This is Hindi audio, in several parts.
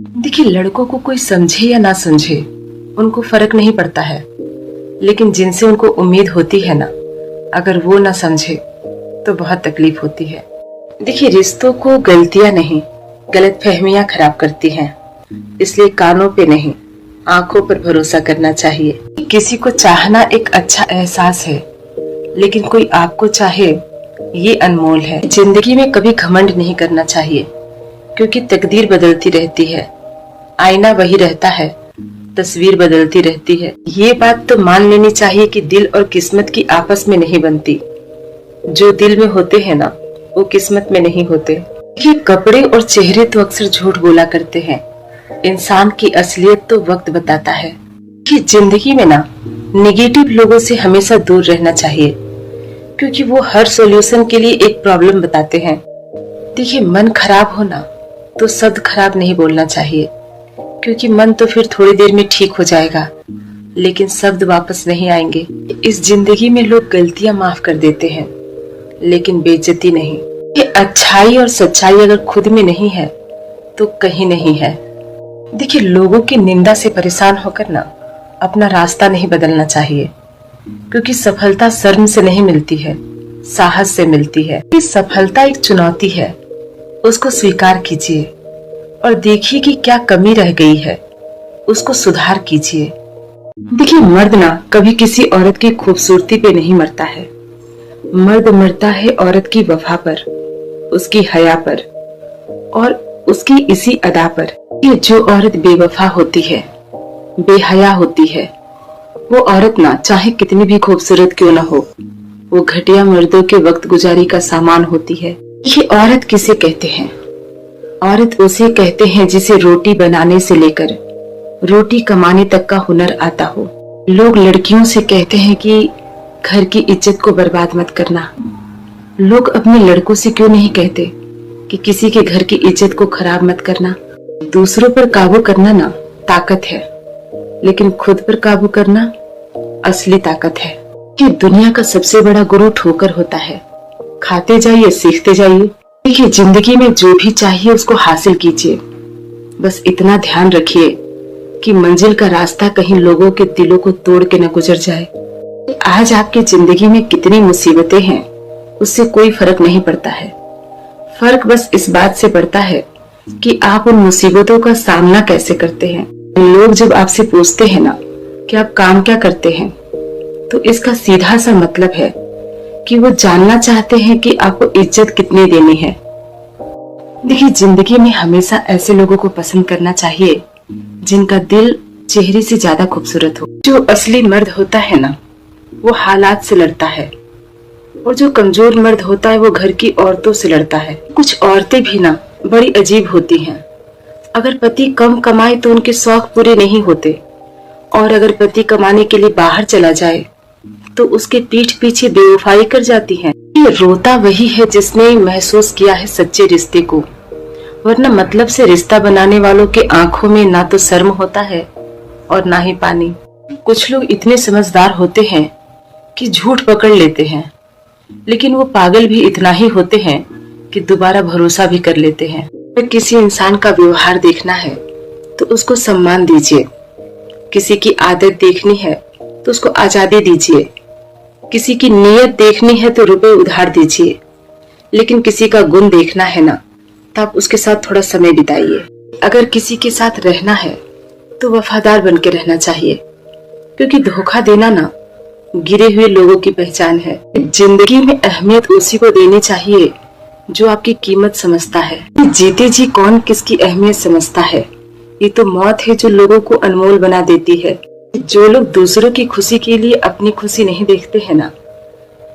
देखिए, लड़कों को कोई समझे या ना समझे उनको फर्क नहीं पड़ता है, लेकिन जिनसे उनको उम्मीद होती है ना, अगर वो ना समझे तो बहुत तकलीफ होती है। देखिए, रिश्तों को गलतियां नहीं, गलतफहमियां खराब करती हैं। इसलिए कानों पे नहीं, आंखों पर भरोसा करना चाहिए। किसी को चाहना एक अच्छा एहसास है, लेकिन कोई आपको चाहे ये अनमोल है। जिंदगी में कभी घमंड नहीं करना चाहिए, क्योंकि तकदीर बदलती रहती है, आईना वही रहता है, तस्वीर बदलती रहती है। ये बात तो मान लेनी चाहिए कि दिल और किस्मत की आपस में नहीं बनती। जो दिल में होते हैं ना, वो किस्मत में नहीं होते। ये कपड़े और चेहरे तो अक्सर झूठ बोला करते हैं, इंसान की असलियत तो वक्त बताता है। कि जिंदगी में ना नेगेटिव लोगों से हमेशा दूर रहना चाहिए, क्योंकि वो हर सॉल्यूशन के लिए एक प्रॉब्लम बताते हैं। देखिए, मन खराब हो ना तो शब्द खराब नहीं बोलना चाहिए, क्योंकि मन तो फिर थोड़ी देर में ठीक हो जाएगा, लेकिन शब्द वापस नहीं आएंगे। इस जिंदगी में लोग गलतियां माफ कर देते हैं, लेकिन बेइज्जती नहीं। ये अच्छाई और सच्चाई अगर खुद में नहीं है तो कहीं नहीं है। देखिए, लोगों की निंदा से परेशान होकर ना अपना रास्ता नहीं बदलना चाहिए, क्योंकि सफलता शर्म से नहीं मिलती है, साहस से मिलती है। ये सफलता एक चुनौती है, उसको स्वीकार कीजिए और देखिए कि क्या कमी रह गई है, उसको सुधार कीजिए। देखिए, मर्द ना कभी किसी औरत की खूबसूरती पे नहीं मरता है, मर्द मरता है औरत की वफा पर, उसकी हया पर और उसकी इसी अदा पर। ये जो औरत बेवफा होती है, बेहया होती है, वो औरत ना चाहे कितनी भी खूबसूरत क्यों ना हो, वो घटिया मर्दों के वक्त गुजारी का सामान होती है। ये औरत किसे कहते हैं? औरत उसे कहते हैं जिसे रोटी बनाने से लेकर रोटी कमाने तक का हुनर आता हो। लोग लड़कियों से कहते हैं कि घर की इज्जत को बर्बाद मत करना। लोग अपने लड़कों से क्यों नहीं कहते कि किसी के घर की इज्जत को खराब मत करना। दूसरों पर काबू करना ना ताकत है, लेकिन खुद पर काबू करना असली ताकत है। ये दुनिया का सबसे बड़ा गुरु ठोकर होता है। खाते जाइए, सीखते जाइए। देखिए, जिंदगी में जो भी चाहिए उसको हासिल कीजिए, बस इतना ध्यान रखिए कि मंजिल का रास्ता कहीं लोगों के दिलों को तोड़ के न गुजर जाए। आज आपकी जिंदगी में कितनी मुसीबतें हैं, उससे कोई फर्क नहीं पड़ता है। फर्क बस इस बात से पड़ता है कि आप उन मुसीबतों का सामना कैसे करते हैं। लोग जब आपसे पूछते हैं ना कि आप काम क्या करते हैं, तो इसका सीधा सा मतलब है कि वो जानना चाहते हैं कि आपको इज्जत कितनी देनी है। देखिए, जिंदगी में हमेशा ऐसे लोगों को पसंद करना चाहिए जिनका दिल चेहरे से ज्यादा खूबसूरत हो। जो असली मर्द होता है ना, वो हालात से लड़ता है, और जो कमजोर मर्द होता है वो घर की औरतों से लड़ता है। कुछ औरतें भी ना बड़ी अजीब होती हैं। अगर पति कम कमाए तो उनके शौक पूरे नहीं होते, और अगर पति कमाने के लिए बाहर चला जाए तो उसके पीठ पीछे बेवफाई कर जाती हैं। ये रोता वही है जिसने महसूस किया है सच्चे रिश्ते को, वरना मतलब से रिश्ता बनाने वालों के आंखों में ना तो शर्म होता है और ना ही पानी। कुछ लोग इतने समझदार होते हैं कि झूठ पकड़ लेते हैं, लेकिन वो पागल भी इतना ही होते हैं कि दोबारा भरोसा भी कर लेते हैं। अगर किसी इंसान का व्यवहार देखना है तो उसको सम्मान दीजिए, किसी की आदत देखनी है तो उसको आजादी दीजिए, किसी की नीयत देखनी है तो रुपए उधार दीजिए, लेकिन किसी का गुण देखना है ना, तो आप उसके साथ थोड़ा समय बिताइए। अगर किसी के साथ रहना है तो वफादार बन के रहना चाहिए, क्योंकि धोखा देना ना गिरे हुए लोगों की पहचान है। जिंदगी में अहमियत उसी को देनी चाहिए जो आपकी कीमत समझता है। जीते जी कौन किसकी अहमियत समझता है? ये तो मौत है जो लोगों को अनमोल बना देती है। जो लोग दूसरों की खुशी के लिए अपनी खुशी नहीं देखते हैं ना,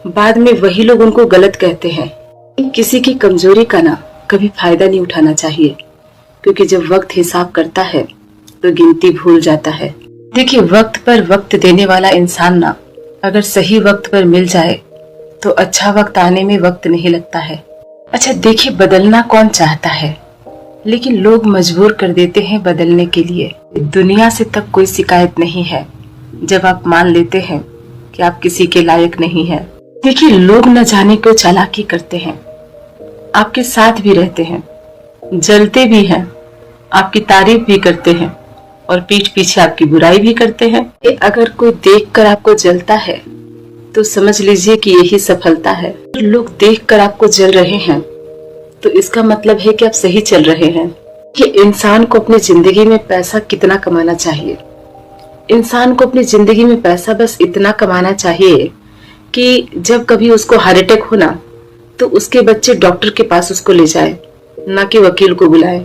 बाद में वही लोग उनको गलत कहते हैं। किसी की कमजोरी का ना कभी फायदा नहीं उठाना चाहिए, क्योंकि जब वक्त हिसाब करता है तो गिनती भूल जाता है। देखिए, वक्त पर वक्त देने वाला इंसान ना अगर सही वक्त पर मिल जाए तो अच्छा वक्त आने में वक्त नहीं लगता है। अच्छा, देखिए, बदलना कौन चाहता है, लेकिन लोग मजबूर कर देते हैं बदलने के लिए। दुनिया से तब कोई शिकायत नहीं है जब आप मान लेते हैं कि आप किसी के लायक नहीं हैं। देखिए, लोग न जाने क्यों चालाकी करते हैं, आपके साथ भी रहते हैं, जलते भी हैं, आपकी तारीफ भी करते हैं और पीठ पीछे आपकी बुराई भी करते हैं। अगर कोई देखकर आपको जलता है तो समझ लीजिए कि यही सफलता है। लोग देखकर आपको जल रहे हैं तो इसका मतलब है कि आप सही चल रहे हैं। कि इंसान को अपनी जिंदगी में पैसा कितना कमाना चाहिए? इंसान को अपनी जिंदगी में पैसा बस इतना कमाना चाहिए कि जब कभी उसको हार्ट अटैक हो ना तो उसके बच्चे डॉक्टर के पास उसको ले जाए, ना कि वकील को बुलाए।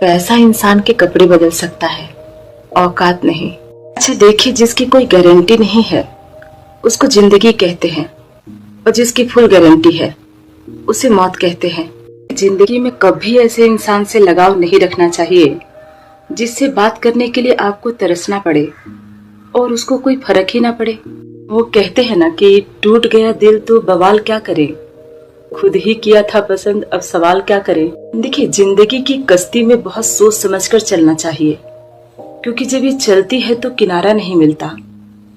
पैसा इंसान के कपड़े बदल सकता है, औकात नहीं। अच्छा देखिए, जिसकी कोई गारंटी नहीं है उसको जिंदगी कहते हैं और जिसकी फुल गारंटी है उसे मौत कहते हैं। जिंदगी में कभी ऐसे इंसान से लगाव नहीं रखना चाहिए जिससे बात करने के लिए आपको तरसना पड़े और उसको कोई फर्क ही ना पड़े। वो कहते हैं ना कि टूट गया दिल तो बवाल क्या करे, खुद ही किया था पसंद अब सवाल क्या करे। देखिए, जिंदगी की कश्ती में बहुत सोच समझकर चलना चाहिए, क्योंकि जब ये चलती है तो किनारा नहीं मिलता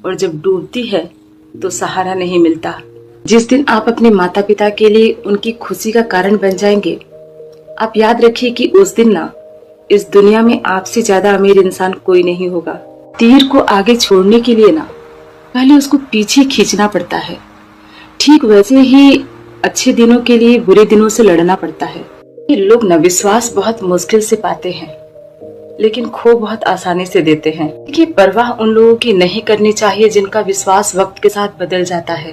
और जब डूबती है तो सहारा नहीं मिलता। जिस दिन आप अपने माता पिता के लिए उनकी खुशी का कारण बन जाएंगे, आप याद रखिए कि उस दिन ना इस दुनिया में आपसे ज्यादा अमीर इंसान कोई नहीं होगा। तीर को आगे छोड़ने के लिए ना पहले उसको पीछे खींचना पड़ता है। ठीक वैसे ही अच्छे दिनों के लिए बुरे दिनों से लड़ना पड़ता है। ये लोग ना विश्वास बहुत मुश्किल से पाते हैं लेकिन खो बहुत आसानी से देते हैं। देखिए, परवाह उन लोगों की नहीं करनी चाहिए जिनका विश्वास वक्त के साथ बदल जाता है।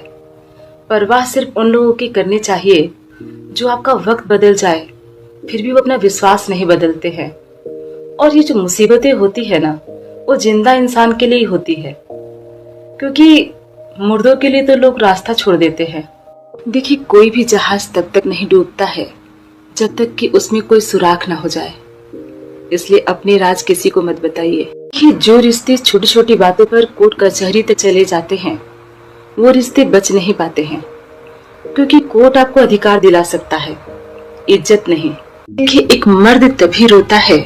परवाह सिर्फ उन लोगों की करनी चाहिए जो आपका वक्त बदल जाए फिर भी वो अपना विश्वास नहीं बदलते हैं। और ये जो मुसीबतें होती है ना वो जिंदा इंसान के लिए ही होती है, क्योंकि मुर्दों के लिए तो लोग रास्ता छोड़ देते हैं। देखिए, कोई भी जहाज तब तक नहीं डूबता है जब तक कि उसमें कोई सुराख ना हो जाए। इसलिए अपने राज किसी को मत बताइए। कि जो रिश्ते छोटी छोटी बातों पर कोर्ट कचहरी तक चले जाते हैं वो रिश्ते बच नहीं पाते हैं, क्योंकि कोर्ट आपको अधिकार दिला सकता है, इज्जत नहीं। देखिए, एक मर्द तभी रोता है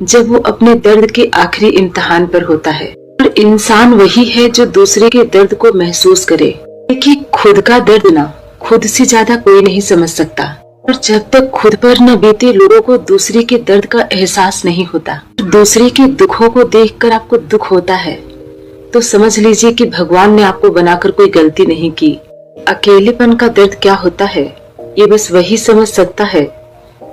जब वो अपने दर्द के आखिरी इम्तिहान पर होता है, और इंसान वही है जो दूसरे के दर्द को महसूस करे। देखिए, खुद का दर्द ना खुद से ज्यादा कोई नहीं समझ सकता, और जब तक खुद पर न बीते लोगों को दूसरे के दर्द का एहसास नहीं होता। दूसरे के दुखों को देखकर आपको दुख होता है तो समझ लीजिए कि भगवान ने आपको बनाकर कोई गलती नहीं की। अकेलेपन का दर्द क्या होता है ये बस वही समझ सकता है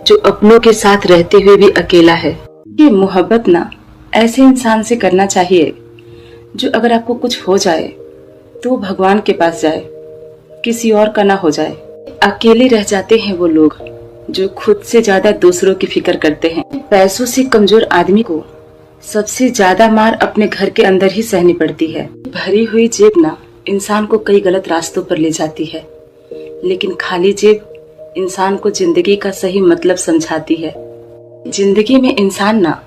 जो अपनों के साथ रहते हुए भी अकेला है। ये मोहब्बत ना ऐसे इंसान से करना चाहिए जो अगर आपको कुछ हो जाए तो वो भगवान के पास जाए, किसी और का ना हो जाए। अकेले रह जाते हैं वो लोग जो खुद से ज्यादा दूसरों की फिक्र करते हैं। पैसों से कमजोर आदमी को सबसे ज्यादा मार अपने घर के अंदर ही सहनी पड़ती है। भरी हुई जेब ना इंसान को कई गलत रास्तों पर ले जाती है, लेकिन खाली जेब इंसान को जिंदगी का सही मतलब समझाती है। जिंदगी में इंसान ना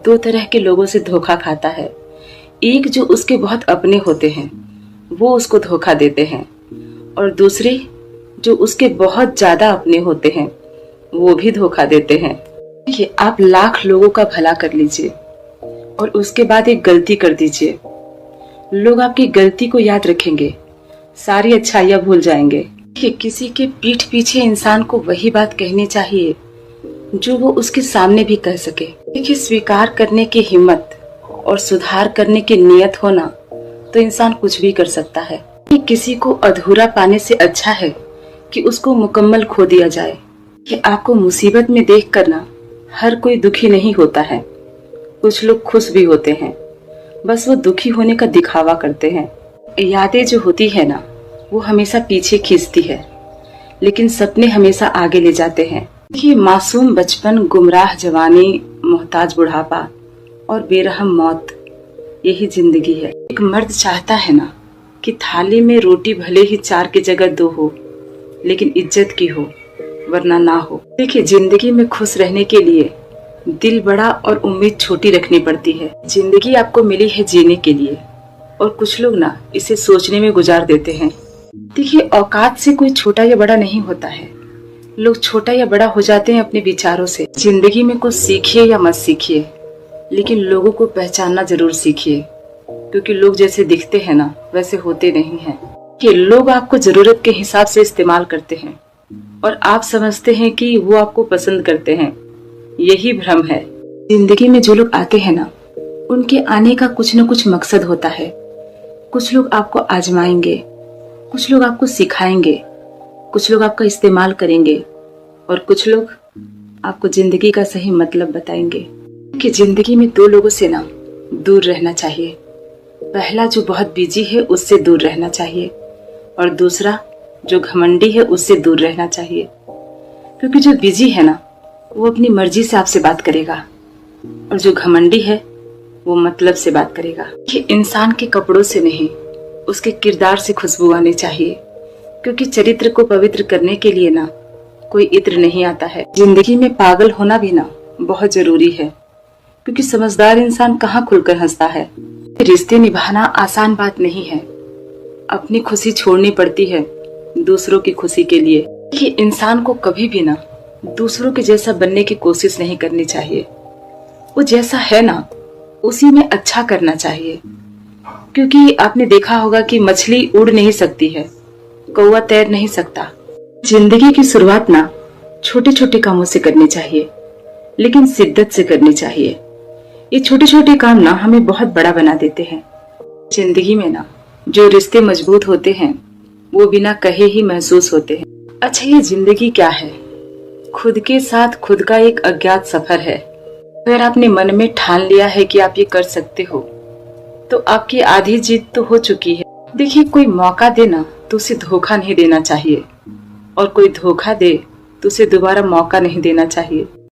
दो तरह के लोगों से धोखा खाता है। एक जो उसके बहुत अपने होते हैं वो उसको धोखा देते हैं, और दूसरे जो उसके बहुत ज्यादा अपने होते हैं वो भी धोखा देते हैं। देखिए, आप लाख लोगों का भला कर लीजिए और उसके बाद एक गलती कर दीजिए, लोग आपकी गलती को याद रखेंगे, सारी अच्छाइयाँ भूल जाएंगे। कि किसी के पीठ पीछे इंसान को वही बात कहनी चाहिए जो वो उसके सामने भी कह सके। देखिए, स्वीकार करने की हिम्मत और सुधार करने की नियत होना तो इंसान कुछ भी कर सकता है। कि किसी को अधूरा पाने से अच्छा है कि उसको मुकम्मल खो दिया जाए। कि आपको मुसीबत में देख कर ना हर कोई दुखी नहीं होता है, कुछ लोग खुश भी होते हैं, बस वो दुखी होने का दिखावा करते हैं। यादें जो होती है ना वो हमेशा पीछे खींचती है, लेकिन सपने हमेशा आगे ले जाते हैं। ये मासूम बचपन, गुमराह जवानी, मोहताज बुढ़ापा और बेरहम मौत, यही जिंदगी है। एक मर्द चाहता है ना कि थाली में रोटी भले ही 4 की जगह 2 हो, लेकिन इज्जत की हो, वरना ना हो। देखिए, जिंदगी में खुश रहने के लिए दिल बड़ा और उम्मीद छोटी रखनी पड़ती है। जिंदगी आपको मिली है जीने के लिए, और कुछ लोग ना इसे सोचने में गुजार देते हैं। देखिए, औकात से कोई छोटा या बड़ा नहीं होता है, लोग छोटा या बड़ा हो जाते हैं अपने विचारों से। जिंदगी में कुछ सीखिए या मत सीखिए, लेकिन लोगों को पहचानना जरूर सीखिए, क्योंकि लोग जैसे दिखते हैं ना वैसे होते नहीं हैं। कि लोग आपको जरूरत के हिसाब से इस्तेमाल करते हैं और आप समझते हैं कि वो आपको पसंद करते हैं, यही भ्रम है। जिंदगी में जो लोग आते हैं ना, उनके आने का कुछ न कुछ मकसद होता है। कुछ लोग आपको आजमाएंगे, कुछ लोग आपको सिखाएंगे, कुछ लोग आपका इस्तेमाल करेंगे और कुछ लोग आपको जिंदगी का सही मतलब बताएंगे। कि जिंदगी में दो लोगों से ना दूर रहना चाहिए। पहला जो बहुत बिजी है उससे दूर रहना चाहिए और दूसरा जो घमंडी है उससे दूर रहना चाहिए। क्योंकि जो बिजी है ना, वो अपनी मर्जी से आपसे बात करेगा और जो घमंडी है वो मतलब से बात करेगा। कि इंसान के कपड़ों से नहीं, उसके किरदार से खुशबू आनी चाहिए। क्योंकि चरित्र को पवित्र करने के लिए ना कोई इत्र नहीं आता है। जिंदगी में पागल होना भी ना बहुत जरूरी है। क्योंकि समझदार इंसान कहाँ खुलकर हंसता है। रिश्ते निभाना आसान बात नहीं है। अपनी खुशी छोड़नी पड़ती है दूसरों की खुशी के लिए। कि इंसान को कभी भी ना दूसरों के जैसा बनने की कोशिश नहीं करनी चाहिए। वो जैसा है ना उसी में अच्छा करना चाहिए। क्योंकि आपने देखा होगा कि मछली उड़ नहीं सकती है, कौवा तैर नहीं सकता। जिंदगी की शुरुआत ना छोटे छोटे कामों से करनी चाहिए, लेकिन शिद्दत से करनी चाहिए। ये छोटे छोटे काम ना हमें बहुत बड़ा बना देते हैं। जिंदगी में ना जो रिश्ते मजबूत होते हैं वो बिना कहे ही महसूस होते हैं। अच्छा, ये जिंदगी क्या है? खुद के साथ खुद का एक अज्ञात सफर है। अगर आपने मन में ठान लिया है कि आप ये कर सकते हो तो आपकी आधी जीत तो हो चुकी है। देखिए, कोई मौका दे ना तो उसे धोखा नहीं देना चाहिए और कोई धोखा दे तो उसे दोबारा मौका नहीं देना चाहिए।